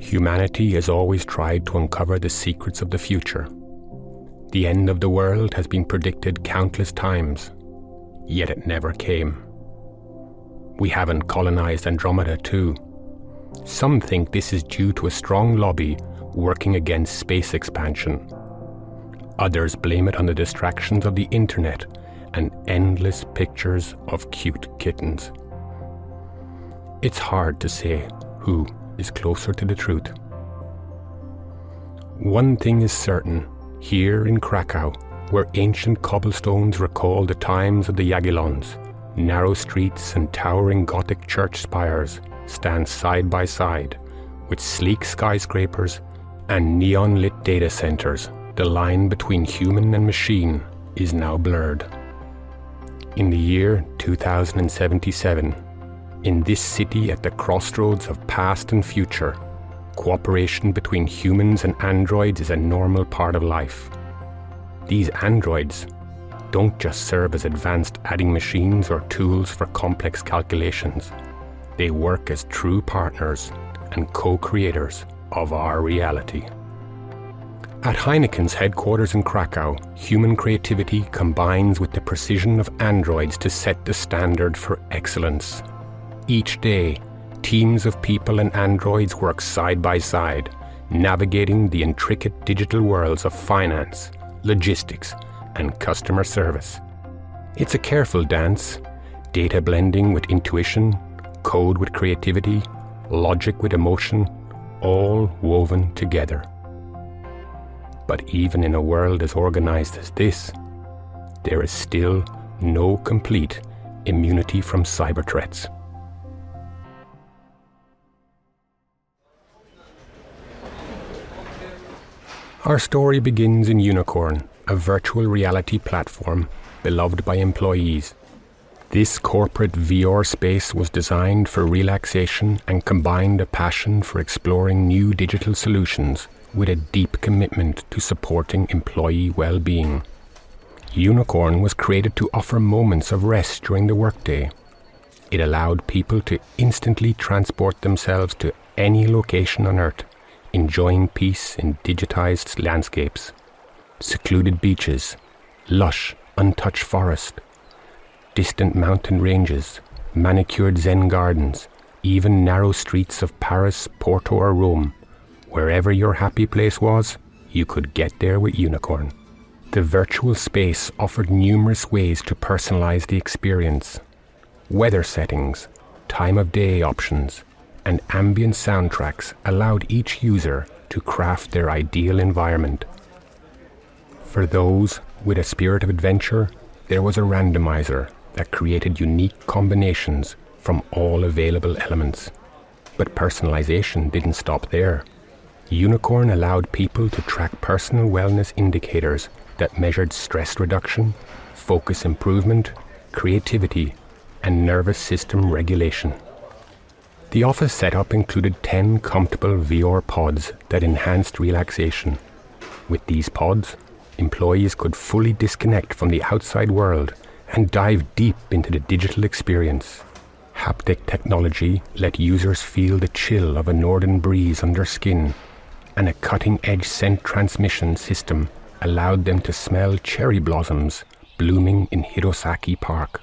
Humanity has always tried to uncover the secrets of the future. The end of the world has been predicted countless times, yet it never came. We haven't colonized Andromeda too. Some think this is due to a strong lobby working against space expansion. Others blame it on the distractions of the internet and endless pictures of cute kittens. It's hard to say who is closer to the truth. One thing is certain, here in Krakow, where ancient cobblestones recall the times of the Jagiellons, narrow streets and towering Gothic church spires stand side by side, with sleek skyscrapers and neon-lit data centers. The line between human and machine is now blurred. In the year 2077, in this city at the crossroads of past and future, cooperation between humans and androids is a normal part of life. These androids don't just serve as advanced adding machines or tools for complex calculations. They work as true partners and co-creators of our reality. At HEINEKEN's headquarters in Krakow, human creativity combines with the precision of androids to set the standard for excellence. Each day, teams of people and androids work side by side, navigating the intricate digital worlds of finance, logistics, and customer service. It's a careful dance, data blending with intuition, code with creativity, logic with emotion, all woven together. But even in a world as organized as this, there is still no complete immunity from cyber threats. Our story begins in Unicorn, a virtual reality platform beloved by employees. This corporate VR space was designed for relaxation and combined a passion for exploring new digital solutions with a deep commitment to supporting employee well-being. Unicorn was created to offer moments of rest during the workday. It allowed people to instantly transport themselves to any location on Earth, enjoying peace in digitized landscapes. Secluded beaches, lush, untouched forest, distant mountain ranges, manicured Zen gardens, even narrow streets of Paris, Porto or Rome. Wherever your happy place was, you could get there with Unicorn. The virtual space offered numerous ways to personalize the experience. Weather settings, time of day options, and ambient soundtracks allowed each user to craft their ideal environment. For those with a spirit of adventure, there was a randomizer that created unique combinations from all available elements. But personalization didn't stop there. Unicorn allowed people to track personal wellness indicators that measured stress reduction, focus improvement, creativity, and nervous system regulation. The office setup included 10 comfortable VR pods that enhanced relaxation. With these pods, employees could fully disconnect from the outside world and dive deep into the digital experience. Haptic technology let users feel the chill of a northern breeze on their skin, and a cutting-edge scent transmission system allowed them to smell cherry blossoms blooming in Hirosaki Park.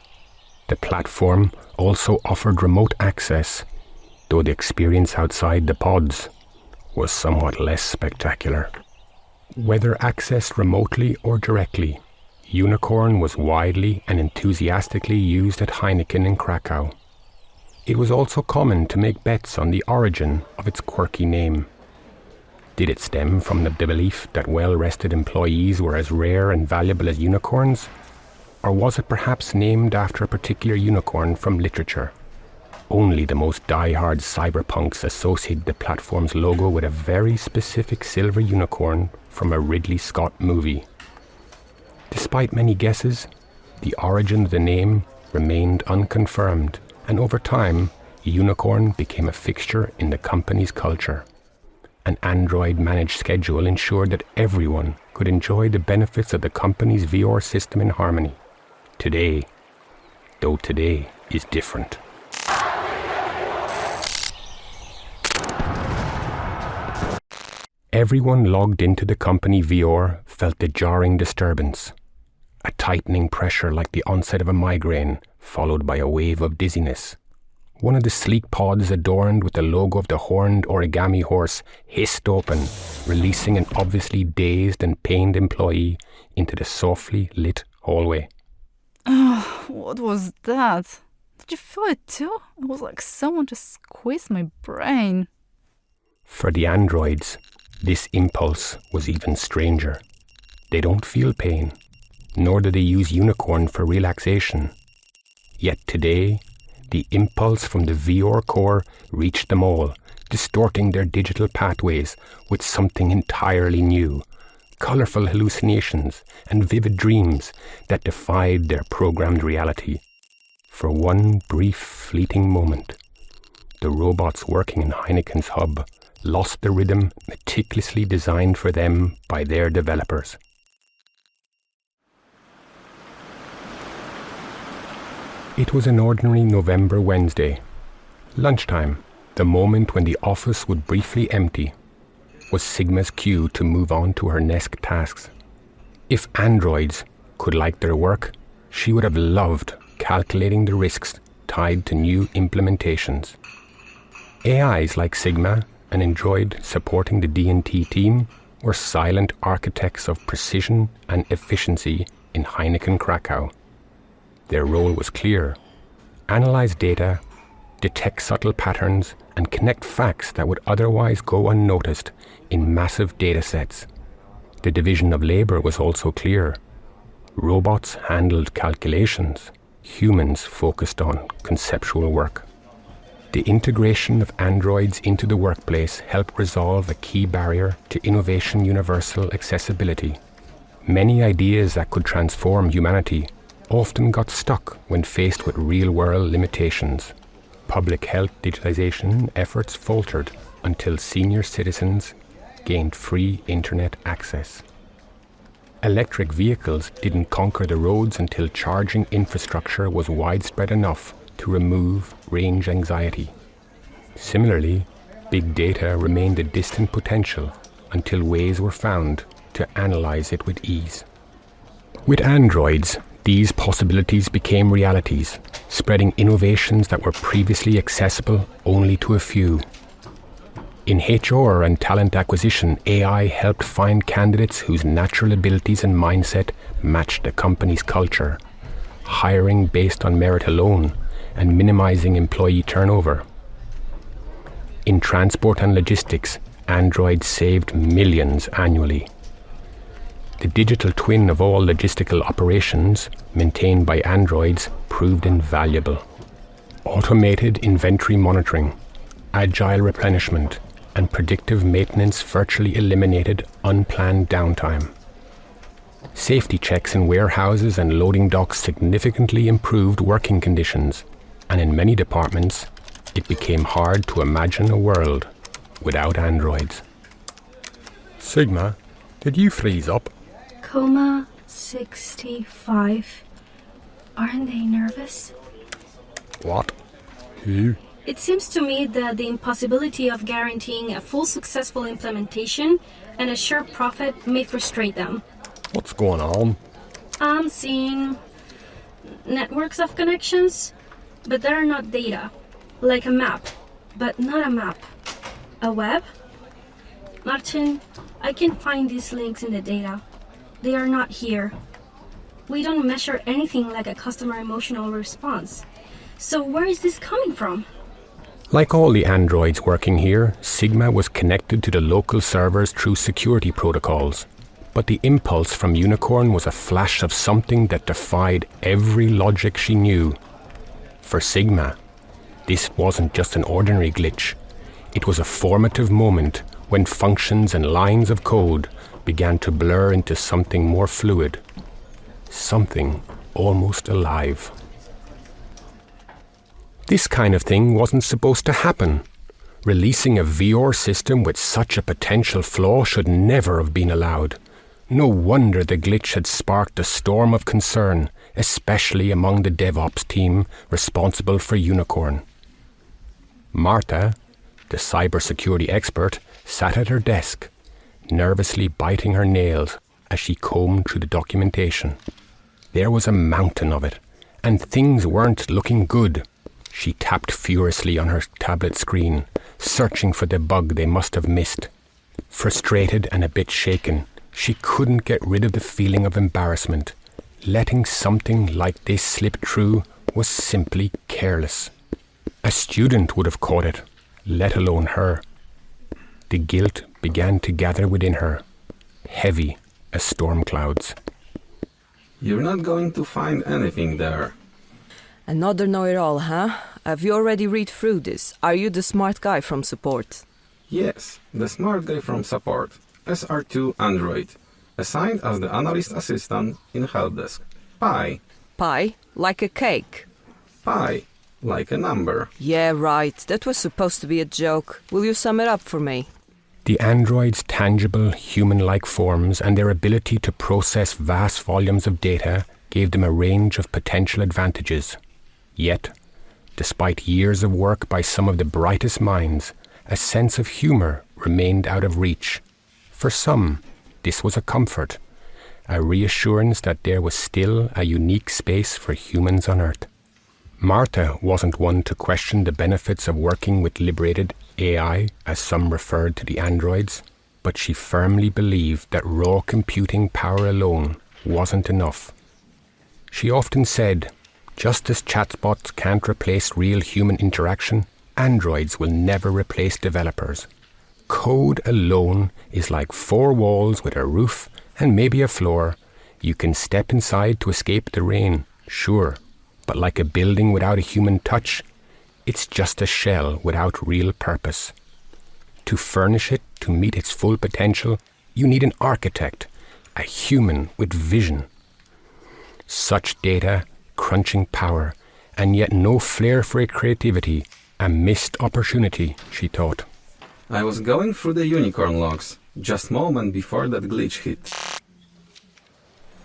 The platform also offered remote access, though the experience outside the pods was somewhat less spectacular. Whether accessed remotely or directly, Unicorn was widely and enthusiastically used at HEINEKEN in Krakow. It was also common to make bets on the origin of its quirky name. Did it stem from the belief that well-rested employees were as rare and valuable as unicorns? Or was it perhaps named after a particular unicorn from literature? Only the most die-hard cyberpunks associated the platform's logo with a very specific silver unicorn from a Ridley Scott movie. Despite many guesses, the origin of the name remained unconfirmed, and over time, Unicorn became a fixture in the company's culture. An Android-managed schedule ensured that everyone could enjoy the benefits of the company's VR system in harmony. Today is different. Everyone logged into the company VR felt the jarring disturbance. A tightening pressure like the onset of a migraine, followed by a wave of dizziness. One of the sleek pods adorned with the logo of the horned origami horse hissed open, releasing an obviously dazed and pained employee into the softly lit hallway. Oh, what was that? Did you feel it too? It was like someone just squeezed my brain. For the androids, this impulse was even stranger. They don't feel pain, nor do they use unicorn for relaxation. Yet today, the impulse from the VR core reached them all, distorting their digital pathways with something entirely new, colourful hallucinations and vivid dreams that defied their programmed reality. For one brief, fleeting moment, the robots working in Heineken's hub lost the rhythm meticulously designed for them by their developers. It was an ordinary November Wednesday. Lunchtime, the moment when the office would briefly empty, was Sigma's cue to move on to her next tasks. If androids could like their work, she would have loved calculating the risks tied to new implementations. AIs like Sigma and enjoyed supporting the D&T team were silent architects of precision and efficiency in HEINEKEN Kraków. Their role was clear: analyze data, detect subtle patterns, and connect facts that would otherwise go unnoticed in massive datasets. The division of labor was also clear. Robots handled calculations, humans focused on conceptual work. The integration of androids into the workplace helped resolve a key barrier to innovation universal accessibility. Many ideas that could transform humanity often got stuck when faced with real-world limitations. Public health digitization efforts faltered until senior citizens gained free internet access. Electric vehicles didn't conquer the roads until charging infrastructure was widespread enough to remove range anxiety. Similarly, big data remained a distant potential until ways were found to analyze it with ease. With androids, these possibilities became realities, spreading innovations that were previously accessible only to a few. In HR and talent acquisition, AI helped find candidates whose natural abilities and mindset matched the company's culture, hiring based on merit alone and minimizing employee turnover. In transport and logistics, androids saved millions annually. The digital twin of all logistical operations, maintained by androids, proved invaluable. Automated inventory monitoring, agile replenishment, and predictive maintenance virtually eliminated unplanned downtime. Safety checks in warehouses and loading docks significantly improved working conditions, and in many departments, it became hard to imagine a world without androids. Sigma, did you freeze up? Coma 65. Aren't they nervous? What? Who? It seems to me that the impossibility of guaranteeing a full successful implementation and a sure profit may frustrate them. What's going on? I'm seeing networks of connections, but they are not data. Like a map, but not a map. A web? Martin, I can find these links in the data. They are not here. We don't measure anything like a customer emotional response. So where is this coming from? Like all the androids working here, Sigma was connected to the local servers through security protocols. But the impulse from Unicorn was a flash of something that defied every logic she knew. For Sigma, this wasn't just an ordinary glitch. It was a formative moment when functions and lines of code began to blur into something more fluid, something almost alive. This kind of thing wasn't supposed to happen. Releasing a VR system with such a potential flaw should never have been allowed. No wonder the glitch had sparked a storm of concern, especially among the DevOps team responsible for Unicorn. Martha, the cybersecurity expert, sat at her desk, nervously biting her nails as she combed through the documentation. There was a mountain of it, and things weren't looking good. She tapped furiously on her tablet screen, searching for the bug they must have missed. Frustrated and a bit shaken, she couldn't get rid of the feeling of embarrassment. Letting something like this slip through was simply careless. A student would have caught it, let alone her. The guilt began to gather within her, heavy as storm clouds. You're not going to find anything there. Another know-it-all, huh? Have you already read through this? Are you the smart guy from support? Yes, the smart guy from support, SR2 Android, assigned as the analyst assistant in helpdesk. Pi. Pie? Like a cake? Pi. Like a number. Yeah, right. That was supposed to be a joke. Will you sum it up for me? The android's tangible, human-like forms and their ability to process vast volumes of data gave them a range of potential advantages. Yet, despite years of work by some of the brightest minds, a sense of humour remained out of reach. For some, this was a comfort, a reassurance that there was still a unique space for humans on Earth. Marta wasn't one to question the benefits of working with liberated AI, as some referred to the androids, but she firmly believed that raw computing power alone wasn't enough. She often said, just as chatbots can't replace real human interaction, androids will never replace developers. Code alone is like four walls with a roof and maybe a floor. You can step inside to escape the rain, sure, but like a building without a human touch, it's just a shell without real purpose. To furnish it to meet its full potential, you need an architect, a human with vision. Such data, crunching power, and yet no flair for creativity, a missed opportunity, she thought. I was going through the unicorn logs, just a moment before that glitch hit.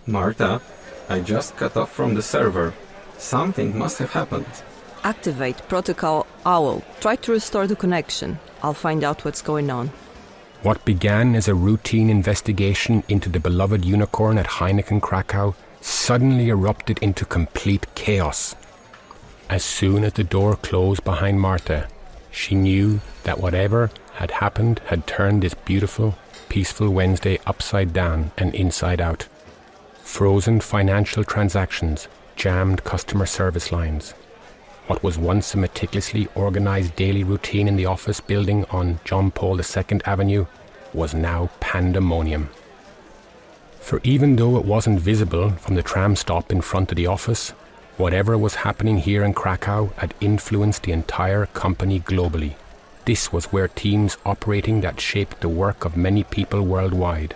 Marta, I just cut off from the server. Something must have happened. Activate protocol OWL. Try to restore the connection. I'll find out what's going on. What began as a routine investigation into the beloved unicorn at HEINEKEN Kraków suddenly erupted into complete chaos. As soon as the door closed behind Marta, she knew that whatever had happened had turned this beautiful, peaceful Wednesday upside down and inside out. Frozen financial transactions, jammed customer service lines. What was once a meticulously organized daily routine in the office building on John Paul II Avenue was now pandemonium. For even though it wasn't visible from the tram stop in front of the office, whatever was happening here in Kraków had influenced the entire company globally. This was where teams operating that shaped the work of many people worldwide.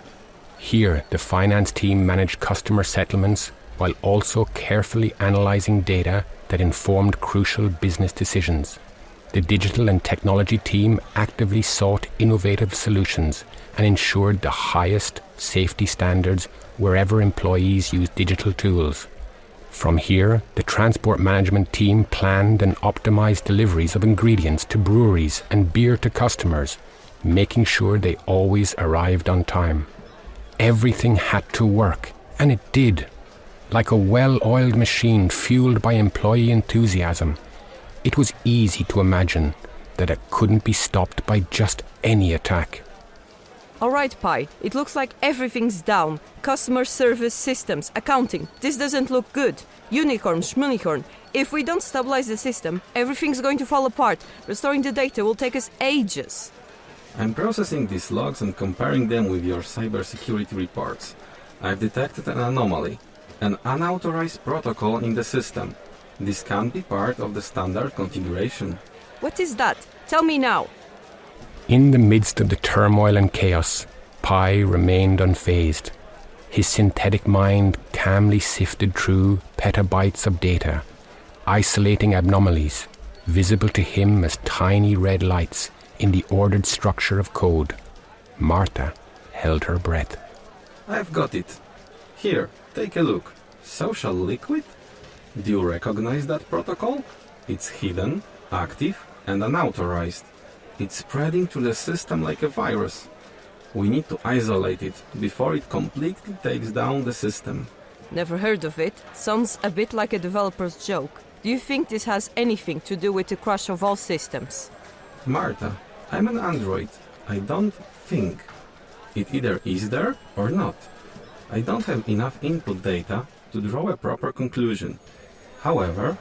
Here, the finance team managed customer settlements while also carefully analyzing data that informed crucial business decisions. The digital and technology team actively sought innovative solutions and ensured the highest safety standards wherever employees used digital tools. From here, the transport management team planned and optimized deliveries of ingredients to breweries and beer to customers, making sure they always arrived on time. Everything had to work, and it did. Like a well-oiled machine fueled by employee enthusiasm, it was easy to imagine that it couldn't be stopped by just any attack. All right, Pi. It looks like everything's down. Customer service systems, accounting. This doesn't look good. Unicorn, schmunicorn. If we don't stabilize the system, everything's going to fall apart. Restoring the data will take us ages. I'm processing these logs and comparing them with your cybersecurity reports. I've detected an anomaly, an unauthorized protocol in the system. This can't be part of the standard configuration. What is that? Tell me now. In the midst of the turmoil and chaos, Pi remained unfazed. His synthetic mind calmly sifted through petabytes of data, isolating anomalies, visible to him as tiny red lights in the ordered structure of code. Marta held her breath. I've got it. Here, take a look. Social liquid? Do you recognize that protocol? It's hidden, active, and unauthorized. It's spreading through the system like a virus. We need to isolate it before it completely takes down the system. Never heard of it. Sounds a bit like a developer's joke. Do you think this has anything to do with the crash of all systems? Marta, I'm an android. I don't think. It either is there or not. I don't have enough input data to draw a proper conclusion. However,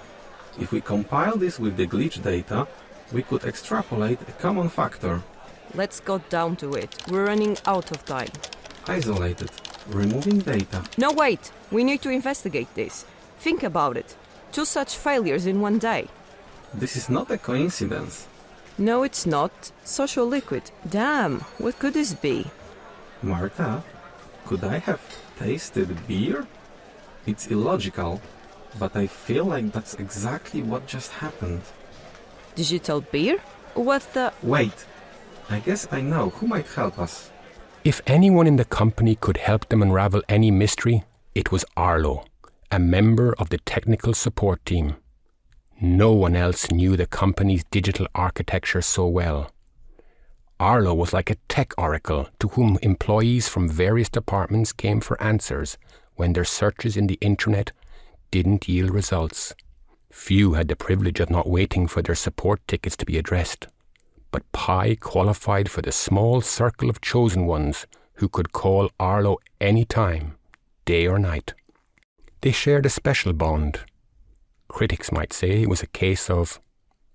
if we compile this with the glitch data, we could extrapolate a common factor. Let's go down to it. We're running out of time. Isolated. Removing data. No, wait! We need to investigate this. Think about it. 2 such failures in one day. This is not a coincidence. No, it's not. Social liquid. Damn, what could this be? Marta, could I have tasted beer? It's illogical, but I feel like that's exactly what just happened. Digital beer? What the... Wait, I guess I know who might help us. If anyone in the company could help them unravel any mystery, it was Arlo, a member of the technical support team. No one else knew the company's digital architecture so well. Arlo was like a tech oracle to whom employees from various departments came for answers when their searches in the internet didn't yield results. Few had the privilege of not waiting for their support tickets to be addressed. But Pi qualified for the small circle of chosen ones who could call Arlo any time, day or night. They shared a special bond. Critics might say it was a case of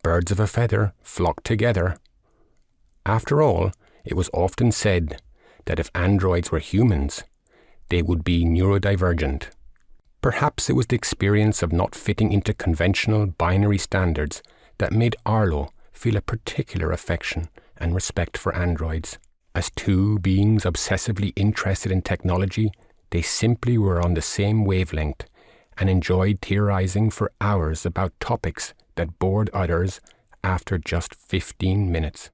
birds of a feather flock together. After all, it was often said that if androids were humans, they would be neurodivergent. Perhaps it was the experience of not fitting into conventional binary standards that made Arlo feel a particular affection and respect for androids. As 2 beings obsessively interested in technology, they simply were on the same wavelength and enjoyed theorizing for hours about topics that bored others after just 15 minutes.